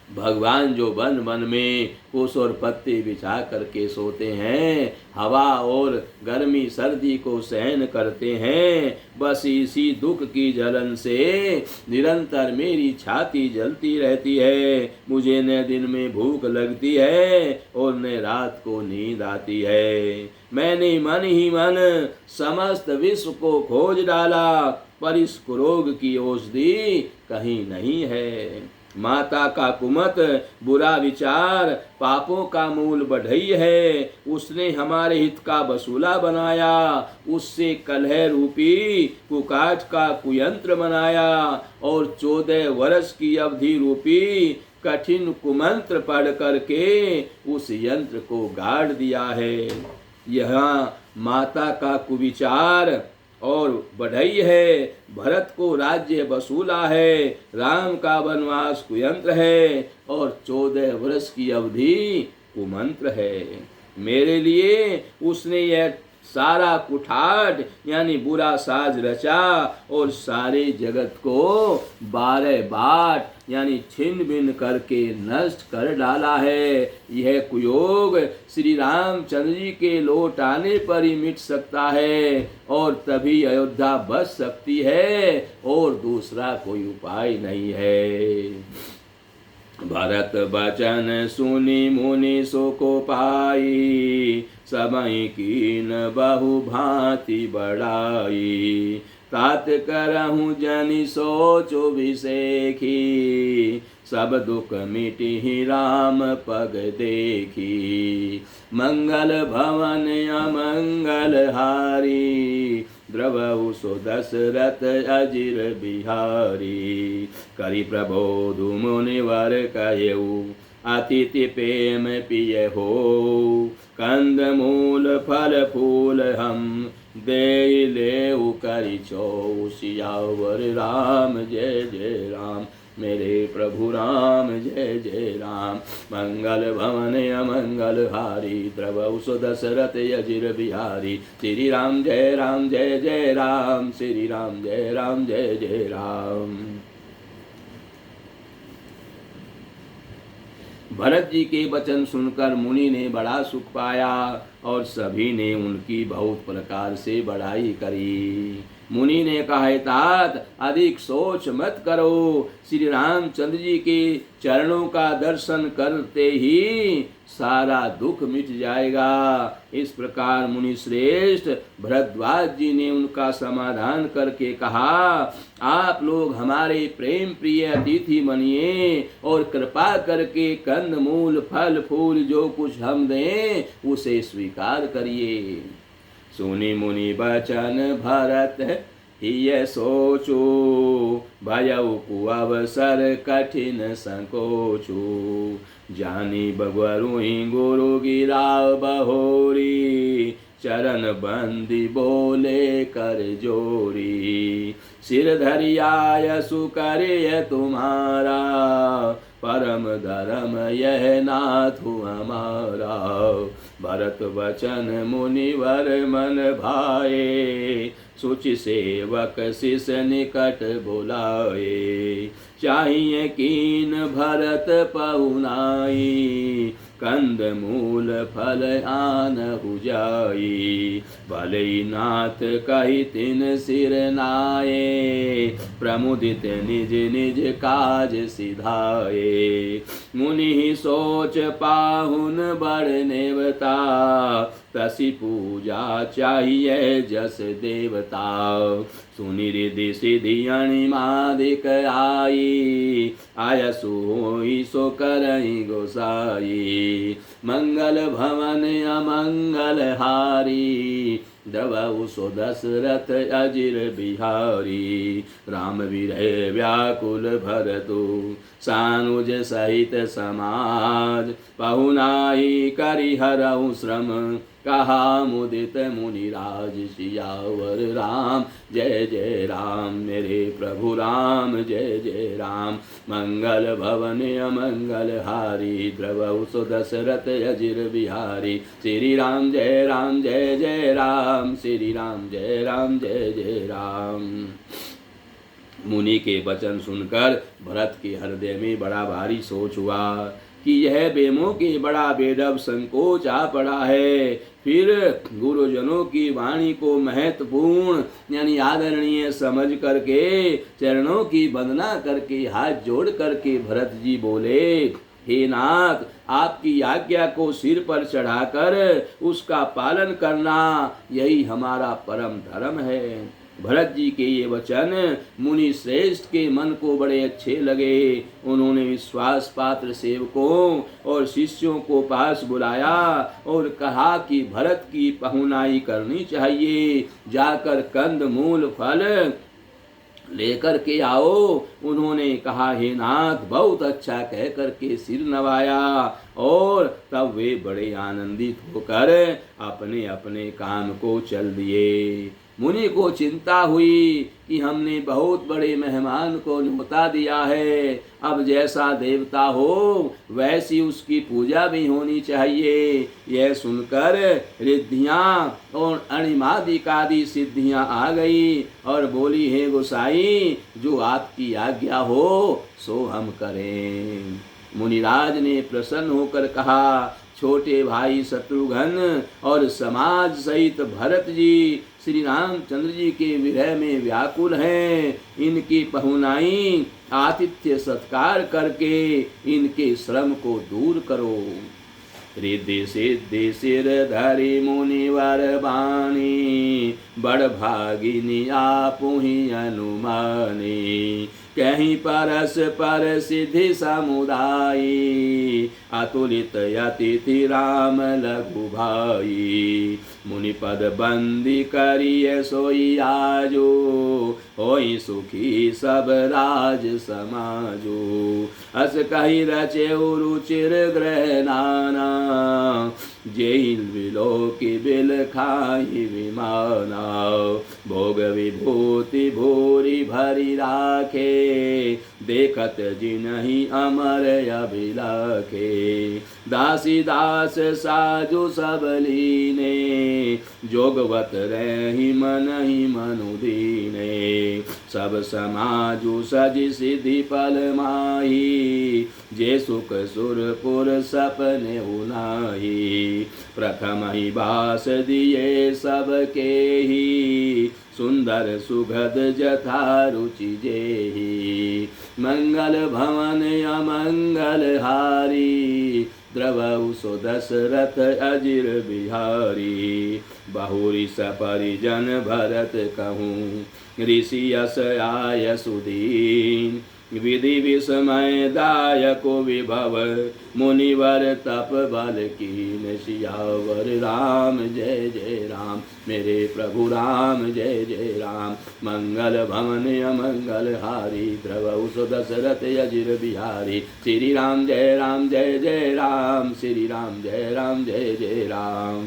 भगवान जो वन वन में कुश और पत्ते बिछा करके सोते हैं, हवा और गर्मी सर्दी को सहन करते हैं, बस इसी दुख की जलन से निरंतर मेरी छाती जलती रहती है। मुझे न दिन में भूख लगती है और न रात को नींद आती है। मैंने मन ही मन समस्त विश्व को खोज डाला, पर इस कुरोग की औषधि कहीं नहीं है। माता का कुमत बुरा विचार पापों का मूल बढ़ई है। उसने हमारे हित का वसूला बनाया, उससे कलह रूपी कुकाठ का कुयंत्र बनाया और 14 वर्ष की अवधि रूपी कठिन कुमंत्र पढ़ करके उस यंत्र को गाड़ दिया है। यहाँ माता का कुविचार और बढ़ई है, भरत को राज्य वसूला है, राम का वनवास कुयंत्र है और 14 वर्ष की अवधि कुमंत्र है। मेरे लिए उसने यह सारा कुठाट यानी बुरा साज रचा और सारे जगत को 12 बाट यानी छिन्न भिन्न करके नष्ट कर डाला है। यह कुयोग श्री रामचंद्र जी के लौट आने पर ही मिट सकता है और तभी अयोध्या बच सकती है और दूसरा कोई उपाय नहीं है। भरत बचन सुनि मुनि सो को पाई, समय कीन बहु भांति बढ़ाई। तात करहु जनि सोचो विसेखी, सब दुख मिटि राम पग देखी। मंगल भवन अमंगल हारी, द्रवहु सो दशरथ अजिर बिहारी। करि प्रबोधु मुनिवर कहेउ, अतिथि प्रेम पिय हो। कंद मूल फल फूल हम दे लेउ, करि चौ सियावर राम जय जय राम। मेरे प्रभु राम जय जय राम। मंगल भवन अमंगल हारी, द्रवहु सो दशरथ अजिर बिहारी। श्री राम जय जय राम, श्री राम जय जय राम। भरत जी के वचन सुनकर मुनि ने बड़ा सुख पाया और सभी ने उनकी बहुत प्रकार से बड़ाई करी। मुनि ने कहा, तात अधिक सोच मत करो, श्री रामचंद्र जी के चरणों का दर्शन करते ही सारा दुख मिट जाएगा। इस प्रकार मुनि श्रेष्ठ भरद्वाज जी ने उनका समाधान करके कहा, आप लोग हमारे प्रेम प्रिय अतिथि बनिए और कृपा करके कंद मूल फल फूल जो कुछ हम दें उसे स्वीकार करिए। सुनि मुनि बचन भरत हिय सोचो, भयउ कुअवसर कठिन संकोचो। जानी बगवरुहि गुरु गिरा बहोरी, चरण बंदी बोले कर जोरी। सिर धरिया सुकरे तुम्हारा, परम धर्म यह नाथु हमारा। भरत वचन मुनिवर मन भाए, सुचि सेवक शिष निकट बुलाए। चाहिए कीन भरत पहुनाई, कंद मूल फल आन जाई। भले नाथ कही तिन सिर नाये, प्रमुदित निज निज काज सिधाए। मुनि सोच पाहुन बड़ नेवता, तसी पूजा चाहिए जस देवता। सुनि रिधि सिधि अणिमादिक आई, आयसु होई सो करई गोसाई। मंगल भवन अमंगल हारी, द्रवहु सो दशरथ अजिर बिहारी। राम विरह व्याकुल भरतु, सानुज सहित समाज। पहुनाई करि हरहु श्रम, कहा मुदित मुनिराज। सियावर राम जय जय राम, मेरे प्रभु राम जय जय राम। मंगल भवन अमंगल हारी, द्रवहु सो दशरथ अजिर बिहारी। श्री राम जय जय राम, श्री राम जय जय राम। मुनि के वचन सुनकर भरत के हृदय में बड़ा भारी सोच हुआ कि यह बेमोह के बड़ा बेढब संकोच आ पड़ा है। फिर गुरुजनों की वाणी को महत्वपूर्ण यानी आदरणीय समझ करके चरणों की वंदना करके हाथ जोड़ करके भरत जी बोले, हे नाथ, आपकी आज्ञा को सिर पर चढ़ाकर उसका पालन करना यही हमारा परम धर्म है। भरत जी के ये वचन मुनि श्रेष्ठ के मन को बड़े अच्छे लगे। उन्होंने विश्वास पात्र सेवकों और शिष्यों को पास बुलाया और कहा कि भरत की पहुनाई करनी चाहिए। जाकर कंद मूल फल लेकर के आओ। उन्होंने कहा, हे नाथ, बहुत अच्छा कह करके सिर नवाया और तब वे बड़े आनंदित होकर अपने अपने काम को चल दिए। मुनि को चिंता हुई कि हमने बहुत बड़े मेहमान को न्योता दिया है, अब जैसा देवता हो वैसी उसकी पूजा भी होनी चाहिए। यह सुनकर रिद्धियां और अणिमादिकादि सिद्धियां आ गई और बोली, हे गोसाई, जो आपकी आज्ञा हो सो हम करें। मुनिराज ने प्रसन्न होकर कहा, छोटे भाई शत्रुघ्न और समाज सहित भरत जी श्री रामचंद्र जी के विरह में व्याकुल हैं। इनकी पहुनाई आतिथ्य सत्कार करके इनके श्रम को दूर करो। रिद्धि सिद्धि सिर धरि मुनिवर बानी, बड़ भागिनी आपु ही अनुमानी। कहीं परस पर सिद्धि समुदायी, अतुलित अतिथि राम लघु भाई। मुनि पद बंदी करिय सोई आजो, होई सुखी सब राज समाजो। अस कही रचे रुचिर ग्रह नाना, जेल विलोकी बिल खाई विमाना। भोग विभूति भूरी भरी राखे, देखत जिनहि अमर अभिलाखे। दासी दास साजु सब लीने, जोगवत रही मन ही मनु दीने। सब समाजु सज सिद्धि पल माही, जे सुख सुरपुर सपने उनाही। प्रथम ही बास दिए सबके ही, सुंदर सुगध जथा रुचि जेहि। मंगल भवन अमंगल हारी, द्रवउ सो दशरथ अजिर बिहारी। बहुरी सपरिजन भरत कहूँ, ऋषि यस आय सुदीन। विधि विस्मय दायको विभव, मुनिवर तप बल कीन। सियावर राम जय जय राम, मेरे प्रभु राम जय जय राम। मंगल भवन अमंगल हारी, द्रवउ सो दशरथ अजिर बिहारी। श्री राम जय जय राम, श्री राम जय जय राम।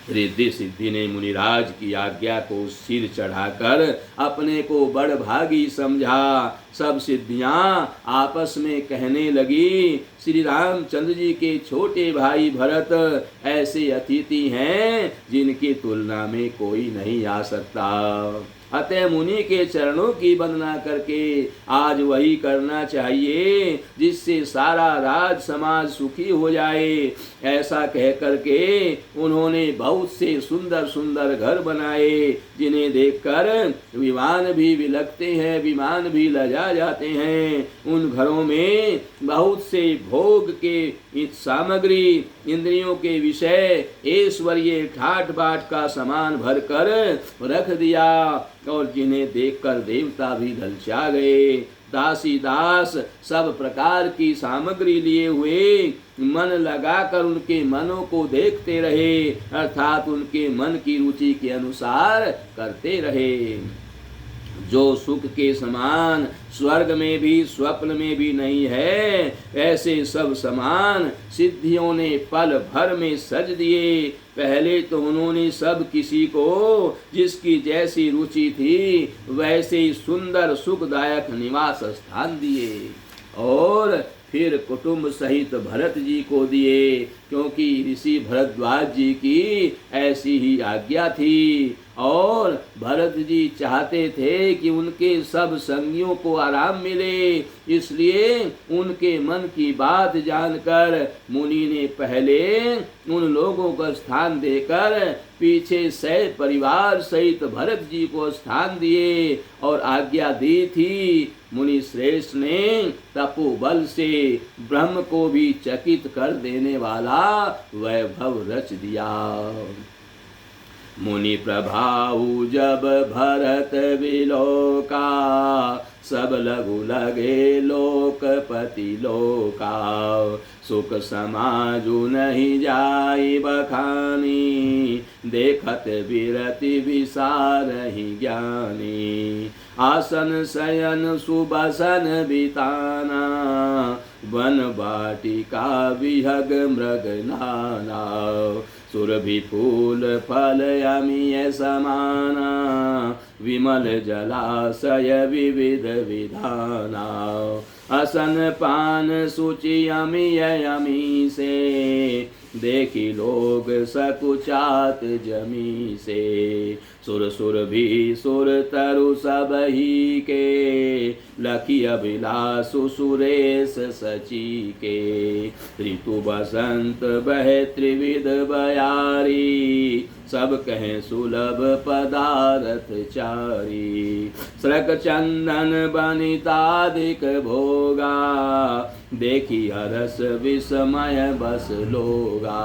रिद्धि सिद्धि ने मुनिराज की आज्ञा को सिर चढ़ाकर अपने को बड़ भागी समझा। सब सिद्धियां आपस में कहने लगी, श्री रामचंद्र जी के छोटे भाई भरत ऐसे अतिथि हैं जिनकी तुलना में कोई नहीं आ सकता। अतः मुनि के चरणों की वंदना करके आज वही करना चाहिए जिससे सारा राज समाज सुखी हो जाए। ऐसा कह करके उन्होंने बहुत से सुंदर सुंदर घर बनाए, जिन्हें देखकर विमान भी विलकते हैं, विमान भी लजा जाते हैं। उन घरों में बहुत से भोग के सामग्री, इंद्रियों के विषय, ऐश्वर्य, ठाट बाट का सामान भरकर रख दिया और जिन्हें देखकर देवता भी ललचा गए। दासी दास सब प्रकार की सामग्री लिए हुए मन लगाकर उनके मनों को देखते रहे, अर्थात उनके मन की रुचि के अनुसार करते रहे। जो सुख के समान स्वर्ग में भी स्वप्न में भी नहीं है, ऐसे सब समान सिद्धियों ने पल भर में सज दिए। पहले तो उन्होंने सब किसी को जिसकी जैसी रुचि थी वैसे ही सुंदर सुखदायक निवास स्थान दिए और फिर कुटुंब सहित भरत जी को दिए, क्योंकि ऋषि भरद्वाज जी की ऐसी ही आज्ञा थी और भरत जी चाहते थे कि उनके सब संगियों को आराम मिले। इसलिए उनके मन की बात जानकर मुनि ने पहले उन लोगों को स्थान देकर पीछे सह परिवार सहित भरत जी को स्थान दिए और आज्ञा दी थी। मुनि श्रेष्ठ ने तपोबल से ब्रह्म को भी चकित कर देने वाला वैभव रच दिया। मुनि प्रभाऊ जब भरत विलोका, सब लघु लगे लोकपति लोका। सुख समाजु नहीं जाई बखानी, देखत विरति विसारहि ज्ञानी। आसन शयन सुबसन बिताना, वन वाटिका विहग मृग नाना। सुरभि फूल फल अमीय समाना, विमल जलाशय विविध विधाना। असन पान सूचि अमीय अमी से, देखी लोग सकुचात जमी से। सुर सुर भी सुर तरु सब ही के, लखी अभिलाषु सुरेश सची के। ऋतु बसंत बहे त्रिविध बयारी, सब कहें सुलभ पदारथ चारी। स्रक चंदन बनिताधिक भोगा, देखी हरस विस्मय बस लोगा।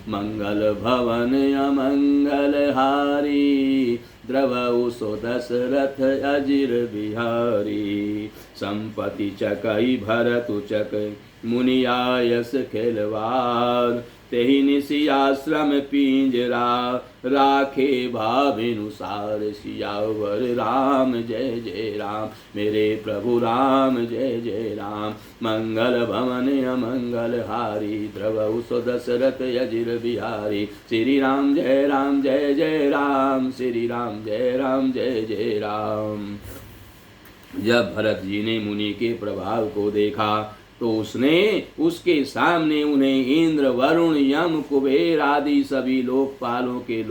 मंगल भवन अमंगल हारी, द्रवउ सो दशरथ अजिर बिहारी। संपत्ति चकई भरतु चक, मुनि आयस खेलवार। तेहि निसि आश्रम पिंजरा, राखे भावानुसार। सियावर राम जय जय राम, मेरे प्रभु राम जय जय राम। मंगल भवन अमंगल हारी, द्रवउ सो दशरथ अजिर बिहारी। श्री राम जय जय राम, श्री राम जय जय राम। जब भरत जी ने मुनि के प्रभाव को देखा तो उसने उसके सामने उन्हें इंद्र वरुण यम कुबेर आदि सभी लोकपालों के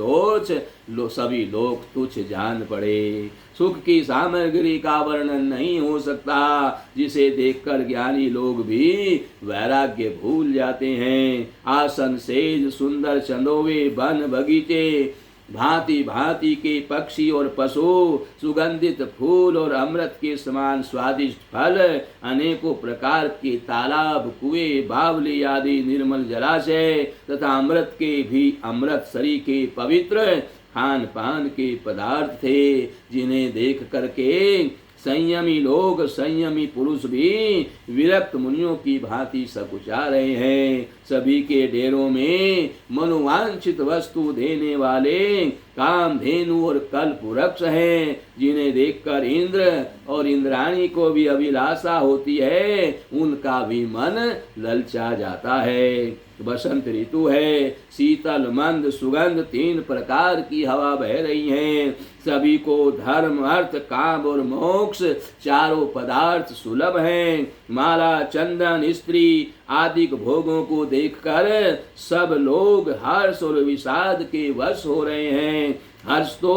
सभी लोग तुच्छ जान पड़े। सुख की सामग्री का वर्णन नहीं हो सकता, जिसे देखकर ज्ञानी लोग भी वैराग्य भूल जाते हैं। आसन सेज सुंदर चंदोवे वन बगीचे, भांति भांति के पक्षी और पशु, सुगंधित फूल और अमृत के समान स्वादिष्ट फल, अनेकों प्रकार के तालाब कुएं बावली आदि निर्मल जलाशय तथा अमृत के भी अमृत सरी के पवित्र खान पान के पदार्थ थे, जिन्हें देख करके संयमी लोग, संयमी पुरुष भी विरक्त मुनियों की भांति सकुचा रहे हैं। सभी के डेरों में मनोवांछित वस्तु देने वाले कामधेनु और कल्प वृक्ष हैं, जिन्हें देखकर इंद्र और इंद्राणी को भी अभिलाषा होती है, उनका भी मन ललचा जाता है। बसंत ऋतु है, शीतल मंद सुगंध 3 प्रकार की हवा बह रही है। सभी को धर्म अर्थ काम और मोक्ष चारों पदार्थ सुलभ हैं। माला चंदन स्त्री आदि भोगों को देखकर सब लोग हर्ष और विषाद के वश हो रहे हैं। हर्ष तो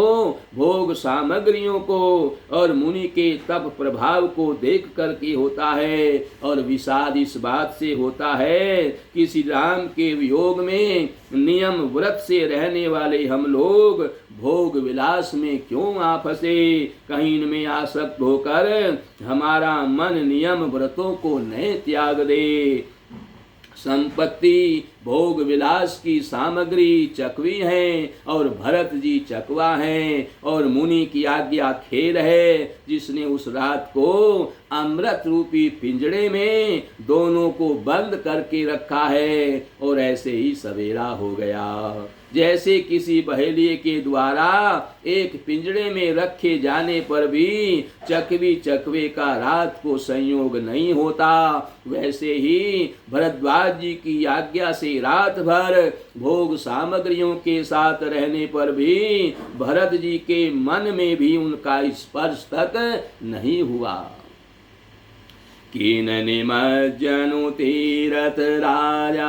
भोग सामग्रियों को और मुनि के तप प्रभाव को देख करके होता है, और विषाद इस बात से होता है कि श्री राम के वियोग में नियम व्रत से रहने वाले हम लोग भोग विलास में क्यों आ फंसे। कहीं इनमें आसक्त होकर हमारा मन नियम व्रतों को न त्याग दे। संपत्ति भोग विलास की सामग्री चकवी है और भरत जी चकवा है, और मुनि की आज्ञा खेल है, जिसने उस रात को अमृत रूपी पिंजड़े में दोनों को बंद करके रखा है। और ऐसे ही सवेरा हो गया। जैसे किसी बहेलिए के द्वारा एक पिंजड़े में रखे जाने पर भी चकवी चकवे का रात को संयोग नहीं होता, वैसे ही भरद्वाज जी की आज्ञा से रात भर भोग सामग्रियों के साथ रहने पर भी भरत जी के मन में भी उनका स्पर्श तक नहीं हुआ। कीन निमज्जनु तीरथ राजा,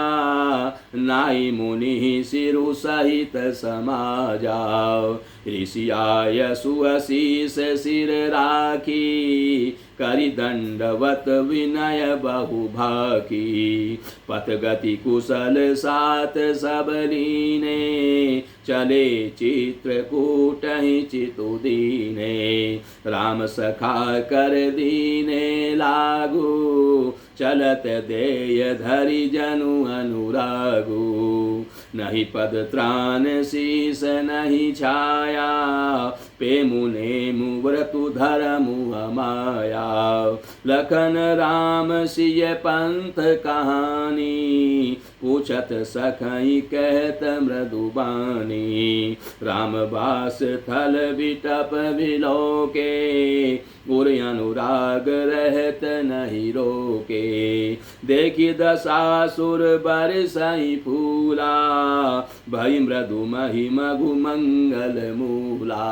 नाई मुनि सिरु सहित समाजा। ऋषि आय सुअशीष सिर राखी, करि दंडवत विनय बहु भाकी। पथ गति कुशल सात सब लीने, चले चित्रकूट चितु दीने। राम सखा कर दीने लागू, चलत देय धरि जनु अनुरागु। नहीं पद त्राण शीस नहीं छाया, छाया, पेमुने मुव्रतु धर्मु अमाया। लखन राम सिय पंथ कहानी, पूछत सखई कहत मृदुबानी। राम बास थल बिटप बिलोके, उर अनुराग रहत नहीं रोके। देखि दशासुर बरसई फूला, भई मृदु मही मघु मंगल मूला।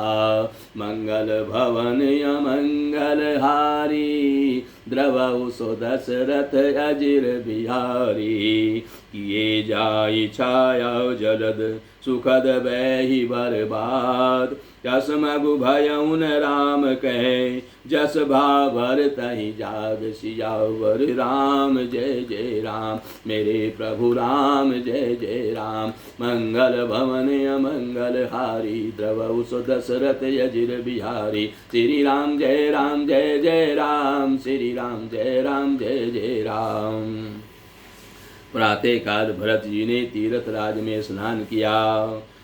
मंगल भवन अमंगल हारी, द्रवउ सो दशरथ अजिर बिहारी। किए जाई छाया जलद, सुखद बैहि बर्बाद। जस मगु भयउन राम कहे, जस भावर तहि जाग। सियावर राम जय जय राम, मेरे प्रभु राम जय जय राम। मंगल भवन अमंगल हारी, द्रवउ सो दशरथ अजिर बिहारी। श्री राम जय जय राम, श्री राम जय जय राम। प्रातः काल भरत जी ने तीर्थ राज में स्नान किया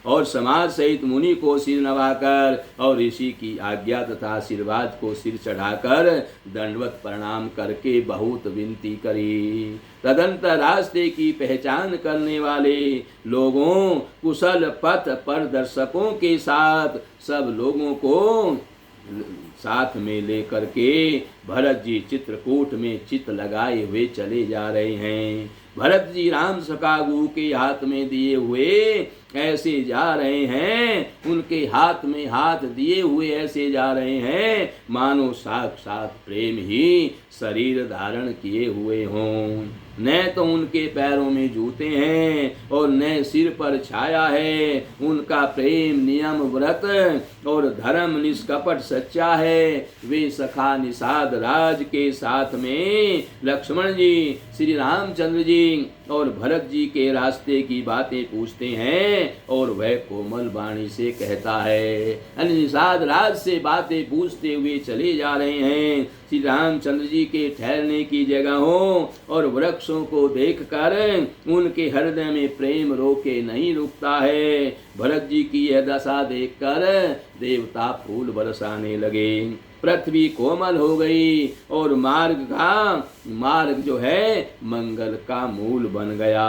और समाज सहित मुनि को सिर नवाकर और ऋषि की आज्ञा तथा आशीर्वाद को सिर चढ़ाकर दंडवत प्रणाम करके बहुत विनती करी। तदंतर रास्ते की पहचान करने वाले लोगों, कुशल पथ प्रदर्शकों के साथ सब लोगों को साथ में लेकर के भरत जी चित्रकूट में चित लगाए हुए चले जा रहे हैं। भरत जी राम सकागु के हाथ में दिए हुए ऐसे जा रहे हैं, उनके हाथ में हाथ दिए हुए ऐसे जा रहे हैं मानो साक्षात प्रेम ही शरीर धारण किए हुए हों। न तो उनके पैरों में जूते हैं और न सिर पर छाया है। उनका प्रेम नियम व्रत और धर्म निष्कपट सच्चा है। वे सखा निषाद राज के साथ में लक्ष्मण जी, श्री रामचंद्र जी और भरत जी के रास्ते की बातें पूछते हैं और वह कोमल वाणी से कहता है। निषाद राज से बातें पूछते हुए चले जा रहे हैं। श्री रामचंद्र जी के ठहरने की जगहों और वृक्षों को देखकर उनके हृदय में प्रेम रोके नहीं रुकता है। भरत जी की यह दशा देखकर देवता फूल बरसाने लगे। पृथ्वी कोमल हो गई और मार्ग जो है मंगल का मूल बन गया।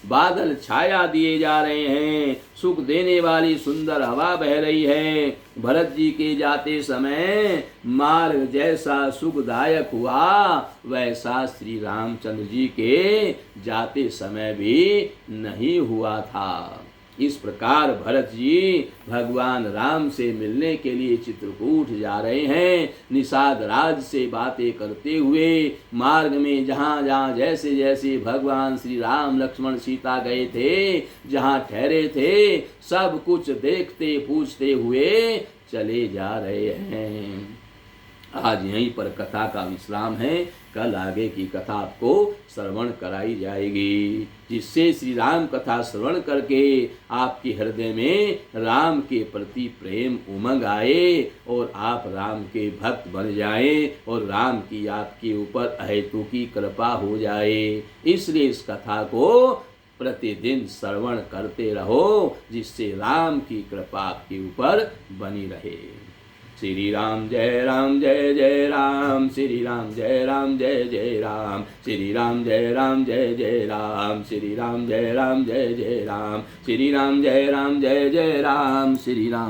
बादल छाया दिए जा रहे हैं, सुख देने वाली सुंदर हवा बह रही है। भरत जी के जाते समय मार्ग जैसा सुखदायक हुआ, वैसा श्री रामचंद्र जी के जाते समय भी नहीं हुआ था। इस प्रकार भरत जी भगवान राम से मिलने के लिए चित्रकूट जा रहे हैं। निषाद राज से बातें करते हुए मार्ग में जहाँ जहाँ जैसे जैसे भगवान श्री राम लक्ष्मण सीता गए थे, जहाँ ठहरे थे, सब कुछ देखते पूछते हुए चले जा रहे हैं। आज यहीं पर कथा का विश्राम है। कल आगे की कथा आपको श्रवण कराई जाएगी, जिससे श्री राम कथा श्रवण करके आपके हृदय में राम के प्रति प्रेम उमंग आए और आप राम के भक्त बन जाएं और राम की आपके ऊपर अहेतु की कृपा हो जाए। इसलिए इस कथा को प्रतिदिन श्रवण करते रहो, जिससे राम की कृपा आपके ऊपर बनी रहे। श्री राम जय जय राम, श्री राम जय जय राम, श्री राम जय जय राम, श्री राम जय जय राम, श्री राम जय जय राम, श्री राम।